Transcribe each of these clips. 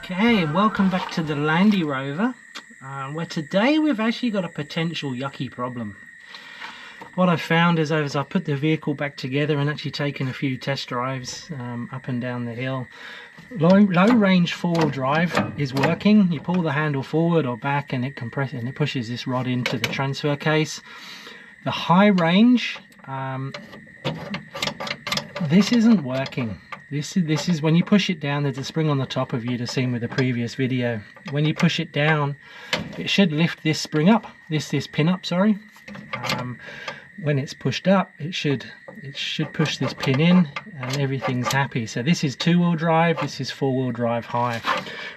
Okay, welcome back to the Landy Rover, where today we've actually got a potential yucky problem. What I've found is as I put the vehicle back together and actually taken a few test drives up and down the hill, low range four-wheel drive is working. You pull the handle forward or back and it compresses and it pushes this rod into the transfer case. The high range, this isn't working. This is when you push it down, there's a spring on the top of you'd have seen with the previous video. When you push it down, it should lift this spring up, this pin up, sorry. When it's pushed up, it should push this pin in and everything's happy. So this is two-wheel drive, this is four-wheel drive high.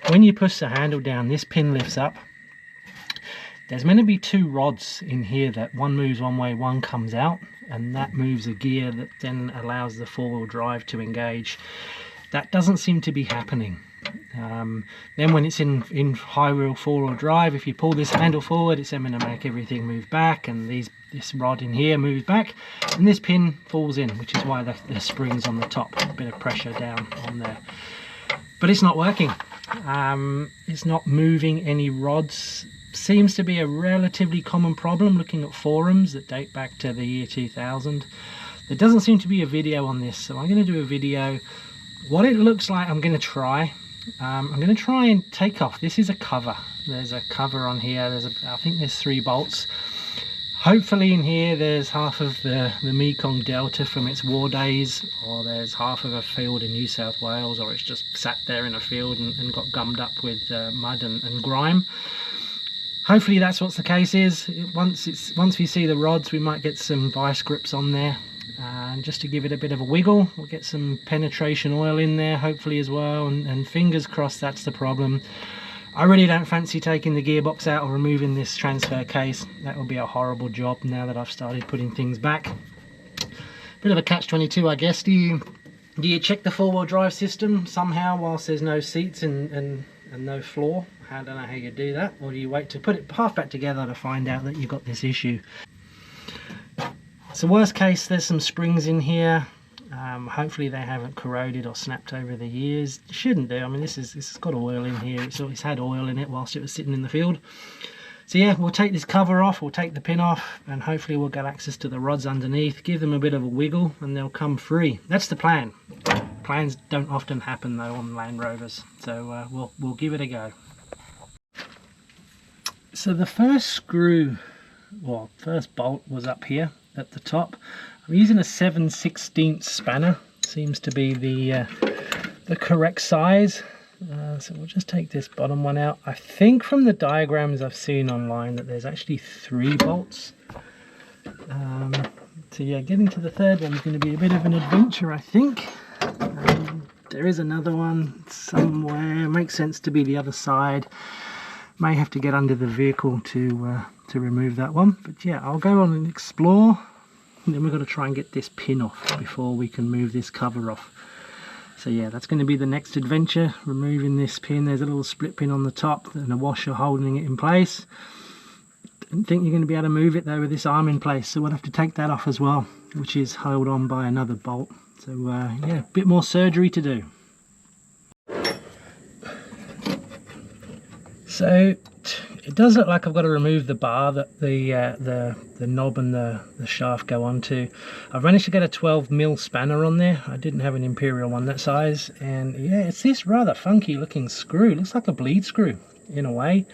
When you push the handle down, this pin lifts up. There's meant to be two rods in here that one moves one way, one comes out, and that moves a gear that then allows the four-wheel drive to engage. That doesn't seem to be happening. Then when it's in high-wheel four-wheel drive, if you pull this handle forward, it's then going to make everything move back, and this rod in here moves back, and this pin falls in, which is why the spring's on the top, a bit of pressure down on there. But it's not working. It's not moving any rods. Seems to be a relatively common problem looking at forums that date back to the year 2000. There doesn't seem to be a video on this, so I'm going to do a video. What it looks like, I'm going to try. I'm going to try and take off. This is a cover. There's a cover on here. I think there's 3 bolts. Hopefully in here there's half of the Mekong Delta from its war days, or there's half of a field in New South Wales, or it's just sat there in a field and got gummed up with mud and grime. Hopefully that's what the case is. Once we see the rods, we might get some vice grips on there, and just to give it a bit of a wiggle, we'll get some penetration oil in there hopefully as well, and fingers crossed that's the problem. I really don't fancy taking the gearbox out or removing this transfer case. That will be a horrible job now that I've started putting things back. Bit of a catch-22, I guess. Do you check the four-wheel drive system somehow whilst there's no seats and no floor? I don't know how you do that, or do you wait to put it half back together to find out that you've got this issue? So worst case, there's some springs in here. Hopefully they haven't corroded or snapped over the years. Shouldn't do. I mean, this has got oil in here. It's had oil in it whilst it was sitting in the field. So yeah, we'll take this cover off, we'll take the pin off, and hopefully we'll get access to the rods underneath, give them a bit of a wiggle, and they'll come free. That's the plan. Plans don't often happen though on Land Rovers, so we'll give it a go. So the first first bolt was up here at the top. I'm using a 7/16 spanner. Seems to be the correct size. So we'll just take this bottom one out. I think from the diagrams I've seen online that there's actually 3 bolts. So yeah, getting to the third one is going to be a bit of an adventure, I think. There is another one somewhere. It makes sense to be the other side. May have to get under the vehicle to remove that one. But yeah, I'll go on and explore. And then we've got to try and get this pin off before we can move this cover off. So yeah, that's going to be the next adventure, removing this pin. There's a little split pin on the top and a washer holding it in place. Don't think you're going to be able to move it though with this arm in place, so we'll have to take that off as well, which is held on by another bolt. So yeah, a bit more surgery to do. So it does look like I've got to remove the bar that the knob and the shaft go onto. I've managed to get a 12mm spanner on there. I didn't have an Imperial one that size, and yeah, it's this rather funky looking screw. It looks like a bleed screw in a way.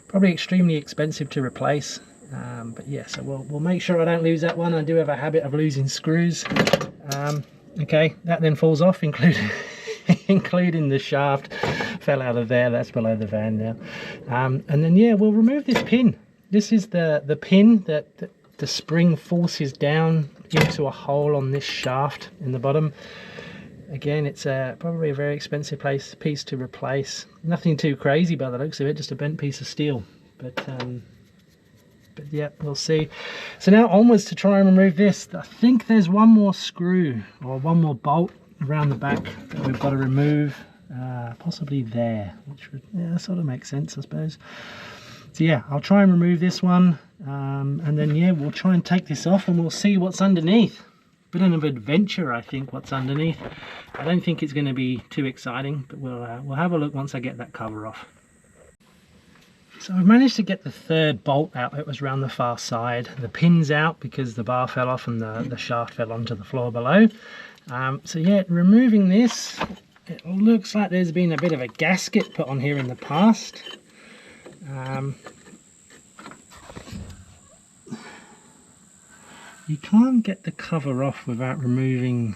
Probably extremely expensive to replace, but yeah, so we'll make sure I don't lose that one. I do have a habit of losing screws. Okay, that then falls off, including the shaft. Fell out of there, that's below the van now. And then yeah, we'll remove this pin. This is the pin that the spring forces down into a hole on this shaft in the bottom. Again, it's probably a very expensive piece to replace. Nothing too crazy by the looks of it, just a bent piece of steel. But yeah, we'll see. So now onwards to try and remove this. I think there's one more screw or one more bolt around the back that we've got to remove. Possibly there, which would sort of make sense, I suppose. So yeah, I'll try and remove this one, and then yeah, we'll try and take this off and we'll see what's underneath. bit of an adventure, I think, what's underneath. I don't think it's going to be too exciting, but we'll have a look once I get that cover off. So I've managed to get the third bolt out that was around the far side. The pin's out because the bar fell off and the shaft fell onto the floor below. So yeah, removing this, it looks like there's been a bit of a gasket put on here in the past. You can't get the cover off without removing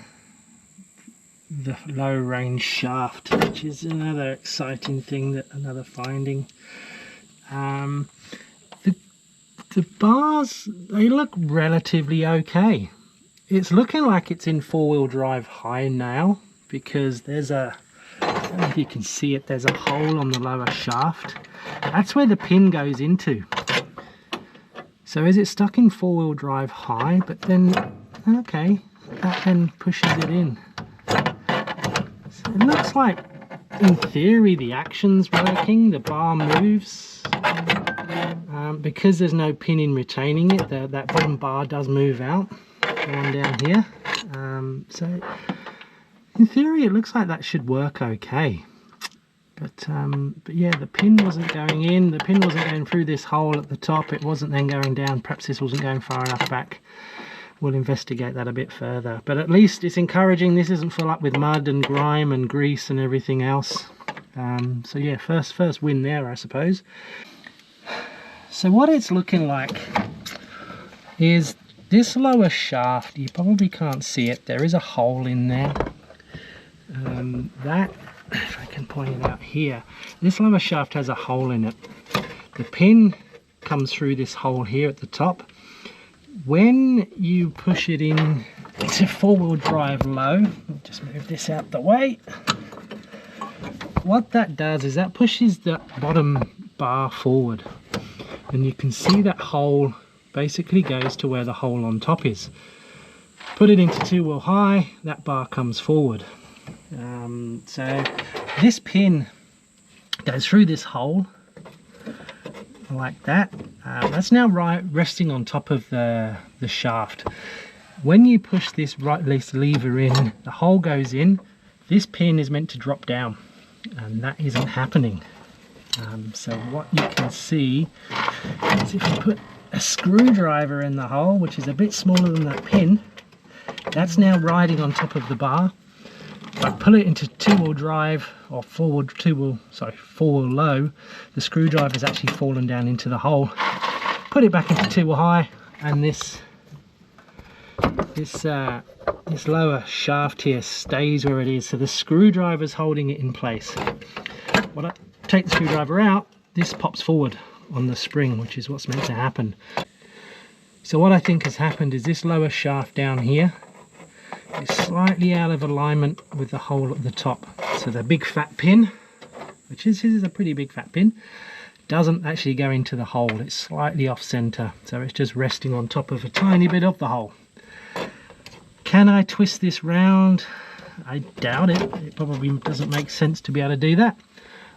the low range shaft, which is another exciting thing, another finding. The bars, they look relatively okay. It's looking like it's in four-wheel drive high now, because there's I don't know if you can see it, there's a hole on the lower shaft. That's where the pin goes into. So is it stuck in four-wheel drive high? But then, okay, that then pushes it in. So it looks like, in theory, the action's working, the bar moves. Because there's no pin in retaining it, that bottom bar does move out, the one down here. So in theory it looks like that should work okay. But yeah, the pin wasn't going in, the pin wasn't going through this hole at the top, it wasn't then going down, perhaps this wasn't going far enough back. We'll investigate that a bit further, but at least it's encouraging this isn't full up with mud and grime and grease and everything else. So yeah, first win there, I suppose. So what it's looking like is this lower shaft, you probably can't see it, there is a hole in there. That, if I can point it out here, this lower shaft has a hole in it. The pin comes through this hole here at the top. When you push it in to four-wheel drive low, I'll just move this out the way. What that does is that pushes the bottom bar forward. And you can see that hole basically goes to where the hole on top is. Put it into two-wheel high, that bar comes forward. So this pin goes through this hole like that. That's now resting on top of the shaft. When you push this right lever in, the hole goes in, this pin is meant to drop down, and that isn't happening. So what you can see is if you put a screwdriver in the hole, which is a bit smaller than that pin, that's now riding on top of the bar. If I pull it into two-wheel drive, or four-wheel low, the screwdriver has actually fallen down into the hole. Put it back into two-wheel high, and this lower shaft here stays where it is, so the screwdriver's holding it in place. When I take the screwdriver out, this pops forward on the spring, which is what's meant to happen. So what I think has happened is this lower shaft down here is slightly out of alignment with the hole at the top. So the big fat pin, which is a pretty big fat pin, doesn't actually go into the hole. It's slightly off center, so it's just resting on top of a tiny bit of the hole. Can I twist this round? I doubt it. It probably doesn't make sense to be able to do that.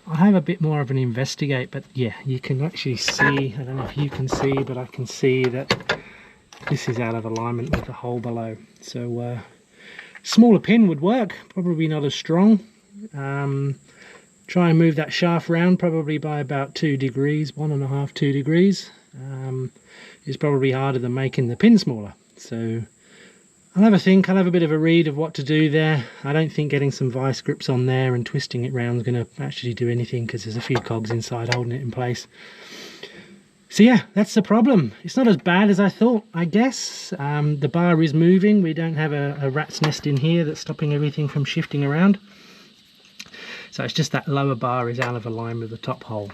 I'll have a bit more of an investigate, but yeah, you can actually see, I don't know if you can see, but I can see that this is out of alignment with the hole below. So smaller pin would work, probably not as strong. Try and move that shaft round probably by about 2 degrees, 1.5, 2 degrees. Is probably harder than making the pin smaller. So I'll have a think, I'll have a bit of a read of what to do there. I don't think getting some vice grips on there and twisting it round is going to actually do anything, because there's a few cogs inside holding it in place. So yeah, that's the problem. It's not as bad as I thought, I guess. The bar is moving. We don't have a rat's nest in here that's stopping everything from shifting around. So it's just that lower bar is out of alignment with the top hole.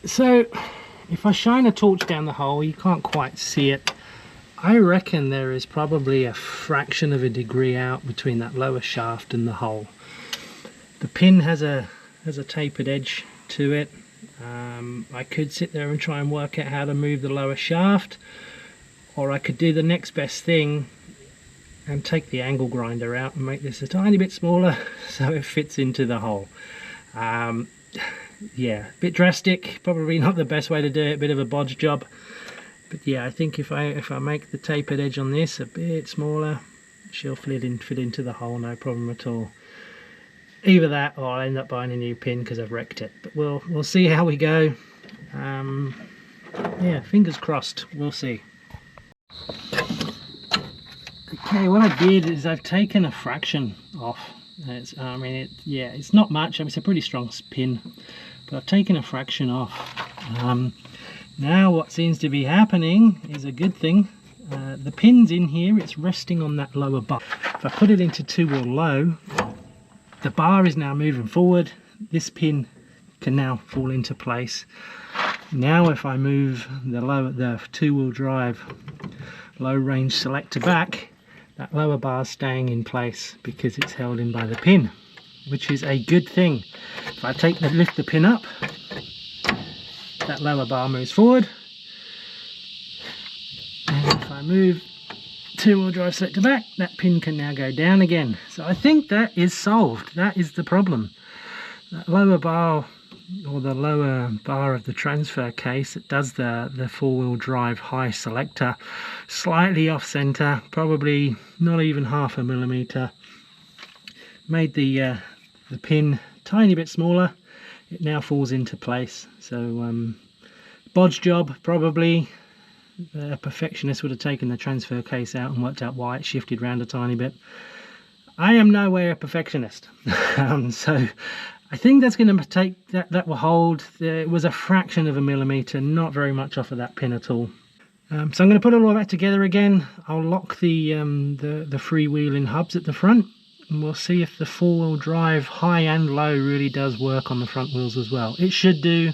So if I shine a torch down the hole, you can't quite see it. I reckon there is probably a fraction of a degree out between that lower shaft and the hole. The pin has a tapered edge to it. I could sit there and try and work out how to move the lower shaft, or I could do the next best thing and take the angle grinder out and make this a tiny bit smaller so it fits into the hole. Yeah, a bit drastic, probably not the best way to do it, bit of a bodge job. But yeah, I think if I make the tapered edge on this a bit smaller, she'll fit into the hole, no problem at all. Either that, or I'll end up buying a new pin because I've wrecked it. But we'll see how we go. Yeah, fingers crossed. We'll see. Okay, what I did is I've taken a fraction off. It's not much. It's a pretty strong pin, but I've taken a fraction off. Now what seems to be happening is a good thing. The pin's in here, it's resting on that lower bar. If I put it into 2-wheel low, the bar is now moving forward. This pin can now fall into place. Now if I move the 2-wheel drive low range selector back, that lower bar is staying in place because it's held in by the pin, which is a good thing. If I lift the pin up, that lower bar moves forward, and if I move 2-wheel drive selector back, that pin can now go down again. So I think that is solved. That is the problem. That lower bar, or the lower bar of the transfer case, it does the 4-wheel drive high selector slightly off center, probably not even 0.5 millimeter. Made the pin tiny bit smaller. It now falls into place. So bodge job probably. A perfectionist would have taken the transfer case out and worked out why it shifted around a tiny bit. I am nowhere a perfectionist. So I think that's going to take that will hold. It was a fraction of a millimeter, not very much off of that pin at all. So I'm going to put it all back together again. I'll lock the freewheeling hubs at the front, and we'll see if the 4-wheel drive high and low really does work on the front wheels as well. It should do.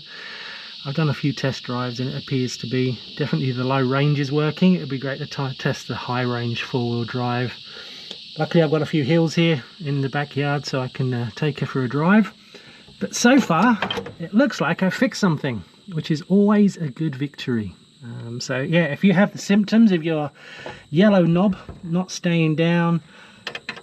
I've done a few test drives and it appears to be. Definitely the low range is working. It would be great to test the high range 4-wheel drive. Luckily I've got a few hills here in the backyard so I can take her for a drive. But so far it looks like I fixed something, which is always a good victory. So yeah, if you have the symptoms of your yellow knob not staying down,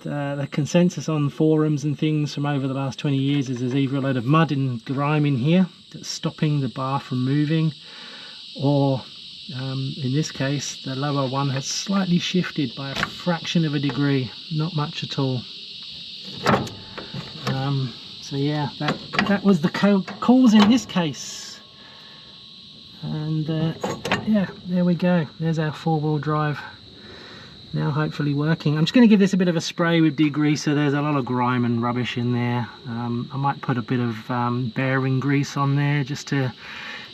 the consensus on forums and things from over the last 20 years is there's either a load of mud and grime in here that's stopping the bar from moving, or in this case the lower one has slightly shifted by a fraction of a degree, not much at all. So yeah, that was the cause in this case. And yeah, there we go. There's our 4-wheel drive now hopefully working. I'm just going to give this a bit of a spray with degreaser. There's a lot of grime and rubbish in there. I might put a bit of bearing grease on there just to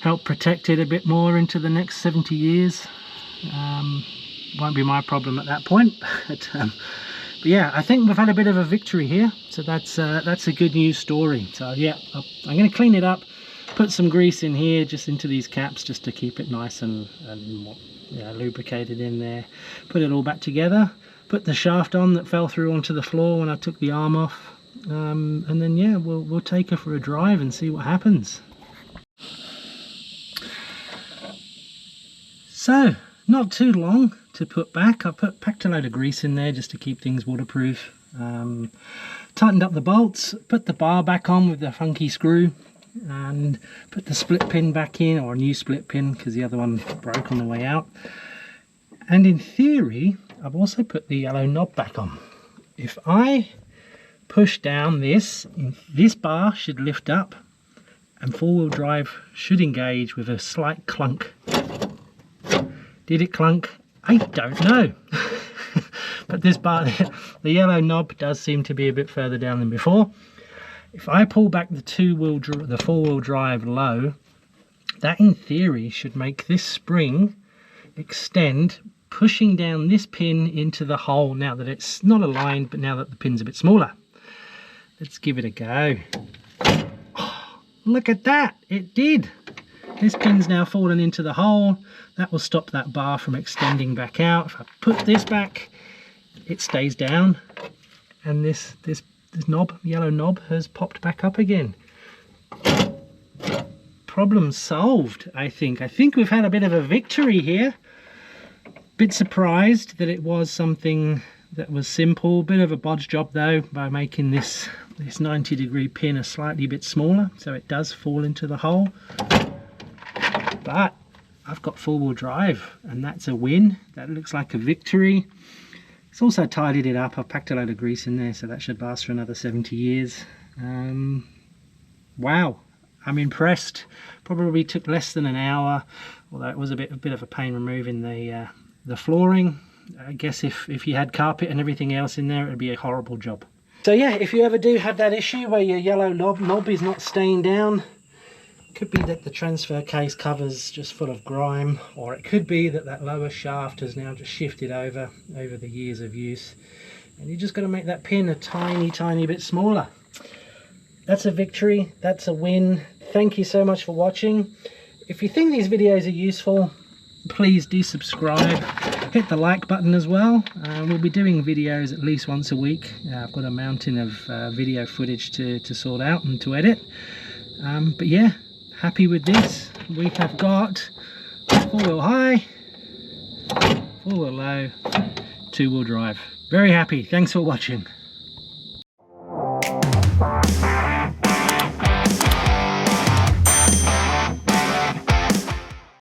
help protect it a bit more into the next 70 years. Won't be my problem at that point. But yeah, I think we've had a bit of a victory here. So that's a good news story. So yeah, I'm going to clean it up, put some grease in here, just into these caps, just to keep it nice and lubricated in there. Put it all back together, put the shaft on that fell through onto the floor when I took the arm off, and then yeah, we'll take her for a drive and see what happens. So not too long to put back. I packed a load of grease in there just to keep things waterproof. Tightened up the bolts, put the bar back on with the funky screw, and put the split pin back in, or a new split pin because the other one broke on the way out. And in theory I've also put the yellow knob back on. If I push down this bar should lift up and 4-wheel drive should engage with a slight clunk. Did it clunk? I don't know. But this bar, the yellow knob does seem to be a bit further down than before. If I pull back the 4-wheel drive low, that in theory should make this spring extend, pushing down this pin into the hole now that it's not aligned, but now that the pin's a bit smaller. Let's give it a go. Oh, look at that, it did. This pin's now fallen into the hole. That will stop that bar from extending back out. If I put this back, it stays down, and this knob, yellow knob, has popped back up again. Problem solved, I think. I think we've had a bit of a victory here. Bit surprised that it was something that was simple. Bit of a bodge job though, by making this 90-degree pin a slightly bit smaller so it does fall into the hole. But I've got four-wheel drive, and that's a win. That looks like a victory. It's also tidied it up. I've packed a load of grease in there, so that should last for another 70 years. Wow, I'm impressed. Probably took less than an hour, although it was a bit of a pain removing the flooring. I guess if you had carpet and everything else in there, it would be a horrible job. So yeah, if you ever do have that issue where your yellow knob is not staying down, could be that the transfer case cover's just full of grime, or it could be that that lower shaft has now just shifted over the years of use, and you just got to make that pin a tiny bit smaller. That's a victory, that's a win. Thank you so much for watching. If you think these videos are useful, please do subscribe. Hit the like button as well. We'll be doing videos at least once a week. I've got a mountain of video footage to sort out and to edit. But yeah, happy with this. We have got 4-wheel high, 4-wheel low, 2-wheel drive. Very happy. Thanks for watching.